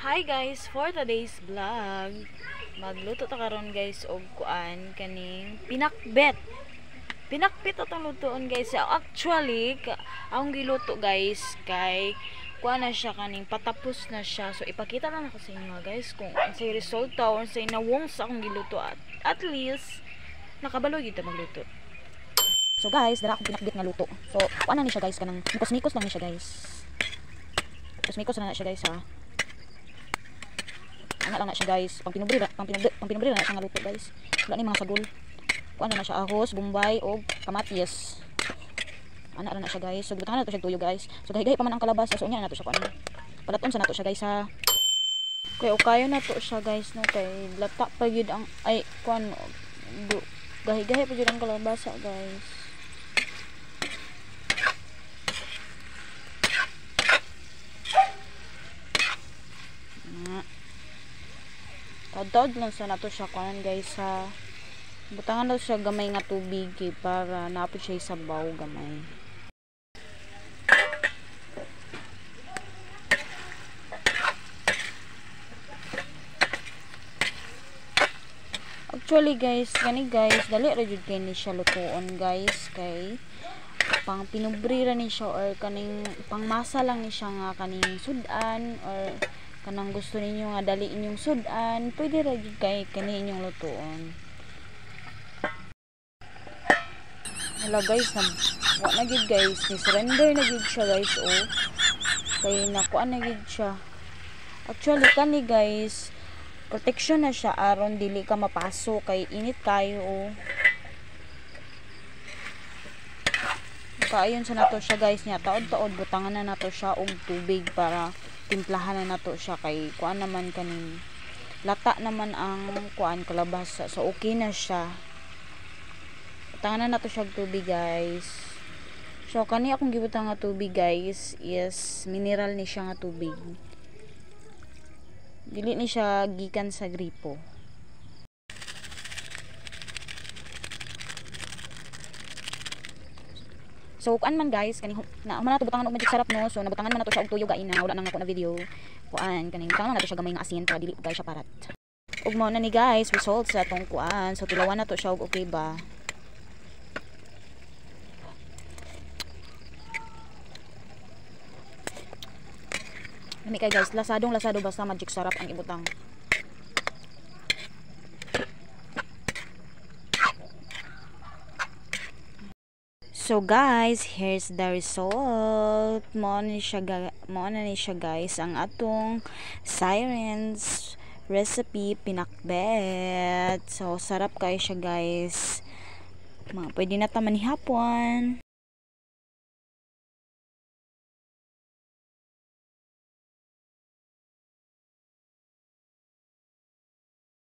Hi guys, for today's vlog, magluto ta karon guys og kuan kaning pinakbet. Pinakbet atong lutoon guys. Actually, ang giluto guys kay kuan na siya kaning patapos na siya. So ipakita lang ako sa inyo guys kung sa resulta or sa nawong sa akong giluto at least nakabalo gyud ta magluto. So guys, dara akong pinakbet nga luto. So kuan na ni siya guys kanang mikos-mikos lang ni siya guys. Mikos-mikos na siya guys ha. Ana lang na siya guys, pang pinubri na siya nga luto guys. Wala ni mga sagol. Kuan na siya ahos, bombay og kamatis. Ana lang na siya guys. So gibutangan na to siya tuyo guys. So gahi-gahi pa man ang kalabasa, so unya na to siya kuan. Palaton sa nato siya guys ha. Kay ukayo na to siya guys no kay lata pa gyud ang ay kuan gahi-gahi pa gyud ang kalabasa guys. Taod-taod lang sa nato siya kanan guys ha. Butangan daw siya gamay nga tubig para napit siya isabaw gamay. Actually guys, gani guys, dali ra jud kay ni siya lutuon guys kay pang pinubri ra ni siya or kaning pangmasa lang ni siya nga kaning sudan or kanang gusto ninyo nga dali inyong sudan, pwede ra gyud kay kani inyong lutuon. Hala guys, wa na gyud guys, ni surrender na gyud siya guys oh. Kay nakuan na gyud siya. Actually kani guys, protection na siya aron dili ka mapaso kay init kayo oh. Kaayon sa nato siya guys niya, taod-taod butangan na nato siya og tubig para timplahan na nato siya kay kuan naman kaning lata naman ang kuan kalabasa, so okay na siya. Butangan na nato siya og tubig guys. So kani akong gibutang nga tubig guys is mineral ni siya nga tubig, dili ni siya gikan sa gripo. So kuan man guys, kani na man nato butangan og magic sarap no. So nabutangan man nato siya og tuyo gaina, wala nang ako na video. Kuan kani butangan nato siya gamay nga asin para dili guys siya parat. Ug mao na ni guys results sa atong kuan. So tilawan nato siya og okay ba. Lami kay guys, lasado basta magic sarap ang ibutang. So guys, here's the result. Mo na ni siya guys ang atong Siren's recipe pinakbet. So sarap kay siya guys. Pwede na ta manihapon.